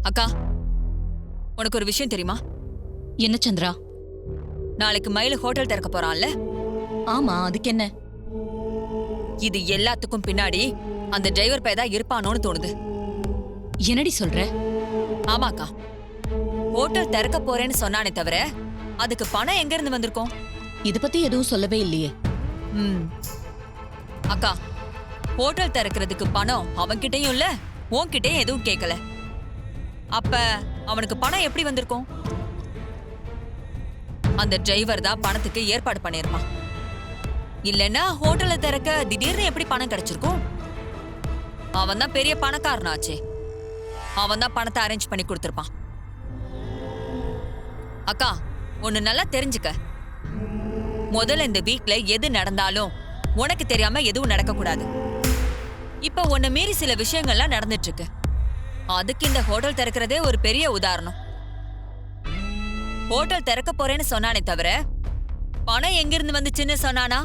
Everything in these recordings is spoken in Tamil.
அக்கா, உனக்கு ஒரு விஷயம் தெரியுமா? என்ன சந்திரா? நாளைக்கு மயிலு ஹோட்டல் திறக்க போறான்ல? ஆமா, அதுக்கு என்ன? இது எல்லாத்துக்கும் பின்னாடி அந்த டிரைவர் பையதான் இருப்பானோன்னு தோணுது. என்னடி சொல்ற? ஆமாக்கா, ஹோட்டல் திறக்க போறேன்னு சொன்னானே தவிர அதுக்கு பணம் எங்க இருந்து வந்திருக்கும்? இத பத்தி எதுவும் சொல்லவே இல்லையே. ம். அக்கா, ஹோட்டல் திறக்கிறதுக்கு பணம் அவன்கிட்டயும் இல்ல, உன்கிட்டயும் எதுவும் கேட்கல. அப்ப அவனுக்கு பணம் எப்படி வந்திருக்கும்? அந்த டிரைவர் தான் பணத்துக்கு ஏற்பாடு பண்ணிருப்பான். இல்லன்னா ஹோட்டலை திறக்க திடீர்னு எப்படி பணம் கிடைச்சிருக்கும்? அவன் தான் பெரிய பணக்காரனாச்சே. அவன் தான் பணத்தை அரேஞ்ச் பண்ணி கொடுத்திருப்பான். அக்கா, ஒன்னு நல்லா தெரிஞ்சுக்க. முதல்ல இந்த வீக்ல எது நடந்தாலும் உனக்கு தெரியாம எதுவும் நடக்க கூடாது. இப்ப உன்னை மீறி சில விஷயங்கள்லாம் நடந்துட்டு இருக்கு. அதுக்கு இந்த ஹோட்டல் திறக்கிறதே ஒரு பெரிய உதாரணம். ஹோட்டல் திறக்க போறேன்னு சொன்னானே தவிர பணம் எங்கிருந்து வந்துச்சுன்னு சொன்னானா?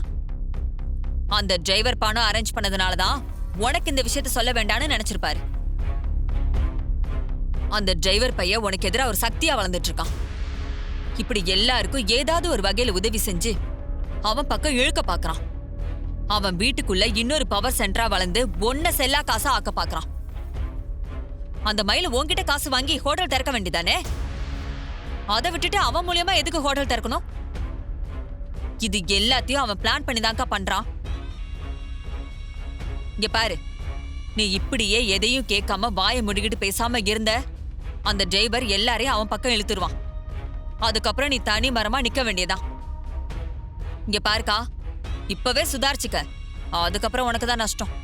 அந்த டிரைவர் பணம் அரேஞ்ச் பண்ணதுனாலதான் உனக்கு இந்த விஷயத்த சொல்ல வேண்டாம்னு நினைச்சிருப்பாரு. அந்த டிரைவர் பையன் உனக்கு எதிராக ஒரு சக்தியா வளர்ந்துட்டு இருக்கான். இப்படி எல்லாருக்கும் ஏதாவது ஒரு வகையில உதவி செஞ்சு அவன் பக்கம் இழுக்க பாக்குறான். அவன் வீட்டுக்குள்ள இன்னொரு பவர் சென்டரா வளர்ந்து ஒன்ன செல்லா காசா ஆக்க பாக்குறான். அந்த மயில உன்கிட்ட காசு வாங்கி ஹோட்டல் திறக்க வேண்டியதானே? அதை விட்டுட்டு அவன் மூலியமா எதுக்கு ஹோட்டல் திறக்கணும்? இது எல்லாத்தையும் அவன் பிளான் பண்ணிதான்க்கா பண்றான். இங்க பாரு, நீ இப்படியே எதையும் கேட்காம வாயை முடிக்கிட்டு பேசாம இருந்த அந்த டிரைவர் எல்லாரையும் அவன் பக்கம் இழுத்துருவான். அதுக்கப்புறம் நீ தனி மரமா நிக்க வேண்டியதான். இங்க பாருக்கா, இப்பவே சுதாரிச்சுக்க. அதுக்கப்புறம் உனக்கு தான் நஷ்டம்.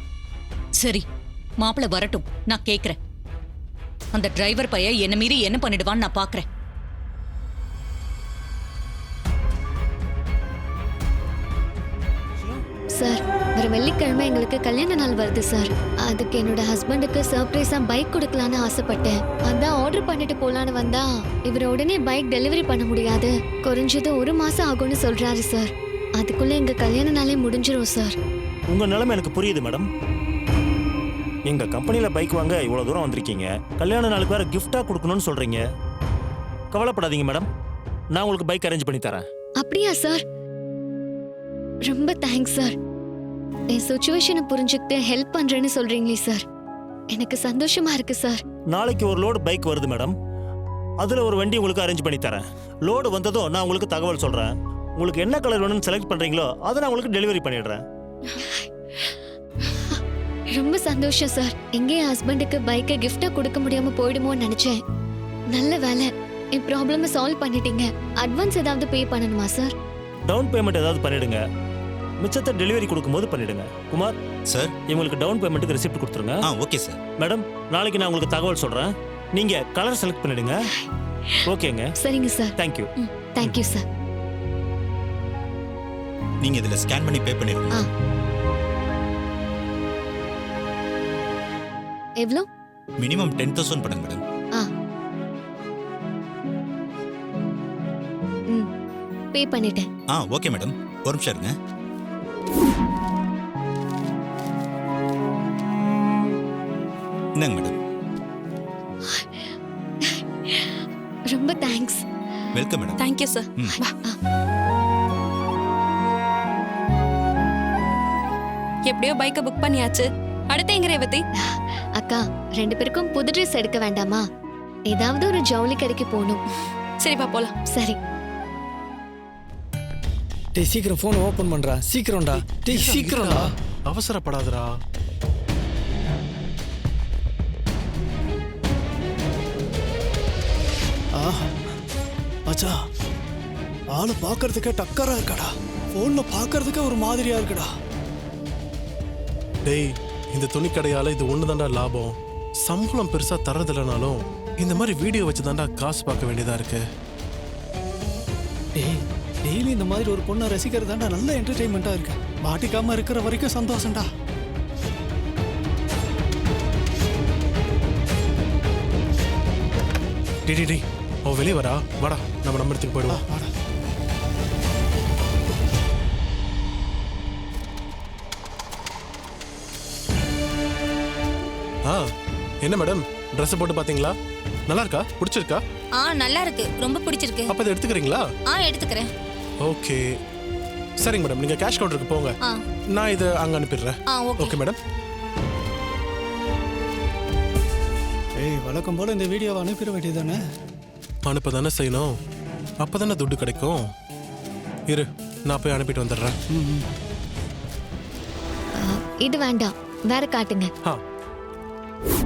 சரி, மாப்பிள வரட்டும், நான் கேக்குறேன். அந்த டிரைவர் பையன் என்ன மீறி என்ன பண்ணிடுவான்னு நான் பாக்குறேன். சார், வர வெள்ளிக்கிழமை எங்களுக்கு கல்யாண நாள் வருது சார். அதுக்கு என்னோட ஹஸ்பண்டுக்கு சர்ப்ரைஸா பைக் கொடுக்கலான்னு ஆசைப்பட்டேன். அதான் ஆர்டர் பண்ணிட்டு போலான்னு வந்தா இவர் உடனே பைக் டெலிவரி பண்ண முடியாது, குறைஞ்சது 1 மாசம் ஆகும்னு சொல்றாரு சார். அதுக்குள்ள எங்க கல்யாண நாளே முடிஞ்சிரும் சார். உங்க நிலைமை எனக்கு புரியுது மேடம். எங்க கம்பெனில பைக் வாங்க இவ்வளவு தூரம் வந்திருக்கீங்க, கல்யாண நாளுக்கு வேற கிஃப்டா கொடுக்கணும்னு சொல்றீங்க. கவலைப்படாதீங்க மேடம், நான் உங்களுக்கு பைக் அரேஞ்ச் பண்ணி தரேன். அப்படியா சார்? ரொம்ப தேங்க்ஸ் சார். என் சுச்சுவேஷனை புரிஞ்சுக்கிட்டு ஹெல்ப் பண்றேன்னு சொல்றீங்களே சார், எனக்கு சந்தோஷமா இருக்கு சார். நாளைக்கு ஒரு லோடு பைக் வருது மேடம், அதுல ஒரு வண்டி உங்களுக்கு அரேஞ்ச் பண்ணி தரேன். லோடு வந்ததும் நான் உங்களுக்கு தகவல் சொல்றேன். உங்களுக்கு என்ன கலர் வேணும்னு செலக்ட் பண்றீங்களோ அதை நான் உங்களுக்கு டெலிவரி பண்ணிடுறேன். ரொம்ப சந்தோஷம் சார். எங்க என் ஹஸ்பண்டுக்கு பைக்கை கிஃப்டா கொடுக்க முடியாம போயிடுமோன்னு நினைச்சேன். நல்ல வேலை, என் ப்ராப்ளமை சால்வ் பண்ணிட்டீங்க. அட்வான்ஸ் ஏதாவது பே பண்ணணுமா சார்? டவுன் பேமெண்ட் ஏதாவது பண்ணிடுங்க, மிச்சத்தை டெலிவரி கொடுக்கும்போது பண்ணிடுங்க. குமார் சார், இவங்களுக்கு டவுன் பேமெண்ட்டுக்கு ரெசிப்ட் கொடுத்துருங்க. Okay sir. மேடம், நாளைக்கு நான் உங்களுக்கு தகவல் சொல்றேன். நீங்க கலர் செலக்ட் பண்ணிடுங்க. ஓகேங்க. சரிங்க சார். தேங்க்யூ. Thank you sir. நீங்க இதுல ஸ்கேன் பண்ணி பே பண்ணிருங்க. எவ்வளோ? மினிமம் 10,000 பண்ணுங்க மேடம். பே பண்ணிட்டேன். ஓகே மேடம், ஒரு நிமிஷம் இருங்க. இந்தாங்க மேடம். ரொம்ப thanks. Welcome madam. Thank you sir. எப்படியோ பைக்கை புக் பண்ணியாச்சு. அடுத்து எங்க ரேவதி? அக்கா, 2 பேருக்கும் புது ட்ரெஸ் எடுக்க வேண்டாமா? ஏதாவது ஒரு ஜவுளி கடைக்கு போகணும். சரிப்பா, போலாம். சரி. டேய், சீக்கிரம் ஃபோன் ஓபன் பண்றா. சீக்கிரம்டா. டேய், சீக்கிரம்டா. அவசரப்படாதடா. மச்சா, ஆளு பாக்குறதுக்கே டக்கரா இருக்கடா. போன்ல பாக்குறதுக்கே ஒரு மாதிரியா இருக்குடா. டேய், இந்த துணி கடையால இது ஒண்ணுதான்டா லாபம். சம்பளம் பெருசா தரதில்லைனாலும் இந்த மாதிரி வீடியோ வச்சு தான்டா காசு பார்க்க வேண்டியதா இருக்கு. டேய், டெய்லி இந்த மாதிரி ஒரு பொண்ணை ரசிக்கிறதாண்டா நல்ல என்டர்டெயின்மெண்டா இருக்கு. மாட்டிக்காம இருக்கிற வரைக்கும் சந்தோஷம்டா. டேய், அவ வெளியே வரா. வாடா, நம்ம இடத்துக்கு போயிடுவோம். வாடா. என்ன மேடம் ட்ரெஸ் போட்டு பாத்தீங்களா? நல்லா இருக்கா? பிடிச்சிருக்கா? நல்லா இருக்கு, ரொம்ப பிடிச்சிருக்கு. அப்ப இதை எடுத்துக்கிறீங்களா? எடுத்துக்கிறேன். ஓகே சரிங்க மேடம், நீங்க கேஷ் கவுண்டருக்கு போங்க. நான் இதை அங்க அனுப்பிடுறேன். Okay madam. ஏய், வழக்கம் போல இந்த வீடியோவை அனுப்பிட வேண்டியதானே? அனுப்ப தானே செய்யணும், அப்பதானே துட்டு கிடைக்கும். இரு, நான் போய் அனுப்பிட்டு வந்துடுறேன். இது வேண்டாம், வேற காட்டுங்க.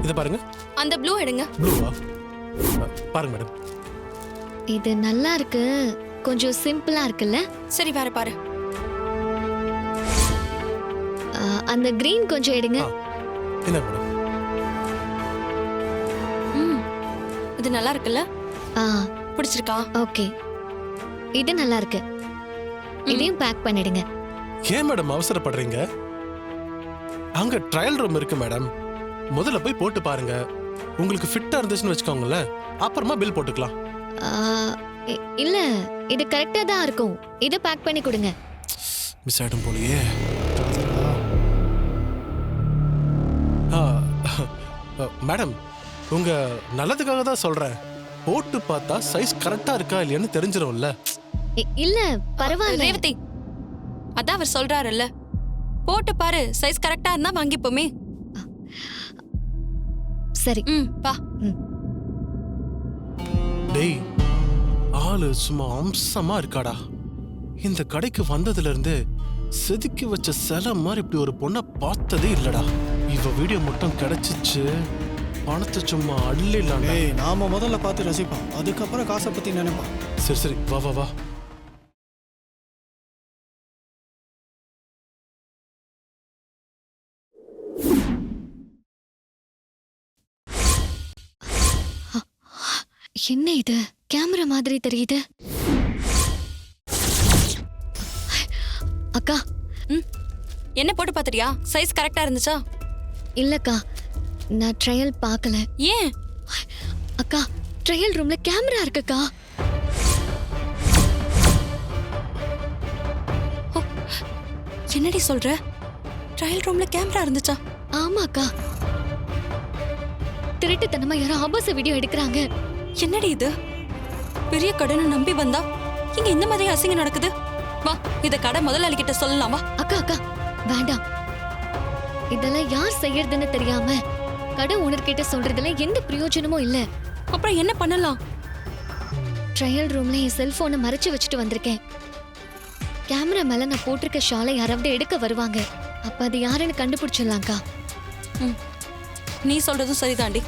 இதை பாருங்க. அந்த ப்ளூ எடுங்க. ப்ளூவா? பாருங்க மேடம். இது நல்லா இருக்கு, கொஞ்சம் சிம்பிளா இருக்குல்ல? சரி, வேற பாரு. அந்த கிரீன் கொஞ்சம் எடுங்க. என்ன மேடம்? இது நல்லா இருக்குல்ல? பிடிச்சிருக்கா? ஓகே, இது நல்லா இருக்கு. இதையும் பேக் பண்ணிடுங்க. ஏன் மேடம் அவசரப்படுறீங்க? அங்க ட்ரையல் ரூம் இருக்கு மேடம், முதல்ல போய் போட்டு பாருங்க. உங்களுக்கு ஃபிட்டா இருந்துச்சுன்னு வச்சுக்கோங்களேன், அப்புறமா பில் போட்டுக்கலாம். இல்ல, இது கரெக்டா தான் இருக்கும். இதை பேக் பண்ணி கொடுங்க. மிஸ் ஆயிடும் போலயே. மேடம், உங்க நல்லதுக்காக தான் சொல்றேன். போட்டு பார்த்தா சைஸ் கரெக்டா இருக்கா இல்லையான்னு தெரிஞ்சிரும்ல. இல்ல பரவாயில்ல. ரேவதி, அதான் அவர் சொல்றாருல்ல, போட்டு பாரு, சைஸ் கரெக்டா இருந்தா வாங்கிப்போமே. சரி. பா. டேய், ஆளு சும்மா அம்சமா இருக்காடா. இந்த கடைக்கு வந்ததுல இருந்து செதுக்கி வச்ச சிலை மாதிரி இப்படி ஒரு பொண்ணை பார்த்ததே இல்லடா. இவ வீடியோ மட்டும் கிடைச்சிச்சு, பணத்தை சும்மா அள்ளிடலாம். ஏய், நாம முதல்ல பார்த்து ரசிப்போம், அதுக்கப்புறம் காசை பத்தி நினைப்போம். சரி சரி, வா வா வா. என்ன இது, கேமரா மாதிரி தெரியுது. அக்கா. என்ன போட்டு பாத்துறியா? சைஸ் கரெக்டா இருந்துச்சா? இல்லக்கா, நான் ட்ரையல் பார்க்கல. ஏன்? அக்கா, ட்ரையல் ரூம்ல கேமரா இருக்குக்கா. என்னடி சொல்ற? ட்ரையல் ரூம்ல கேமரா இருந்துச்சா? ஆமாக்கா, திருட்டுத்தனமா யாரோ ஆபாச வீடியோ எடுக்கிறாங்க. என்னடி இது? பெரிய கடைன்னு நம்பி வந்தா இங்க இந்த மாதிரி அசிங்கம் நடக்குது. வா, இத கடை முதலாளி கிட்ட சொல்லலாமா? அக்கா அக்கா வேண்டாம், இதெல்லாம் யார் செய்யறதுன்னு தெரியாம கடை ஓனர் கிட்ட சொல்றதுல எந்த பிரயோஜனமும் இல்ல. அப்புறம் என்ன பண்ணலாம்? ட்ரையல் ரூம்ல என் செல்போனை மறைச்சு வச்சுட்டு வந்திருக்கேன். கேமரா மேல நான் போட்டிருக்க ஷாலை யாராவது எடுக்க வருவாங்க, அப்ப அது யாருன்னு கண்டுபிடிச்சிடலாம்க்கா. நீ சொல்றதும் சரிதாண்டி.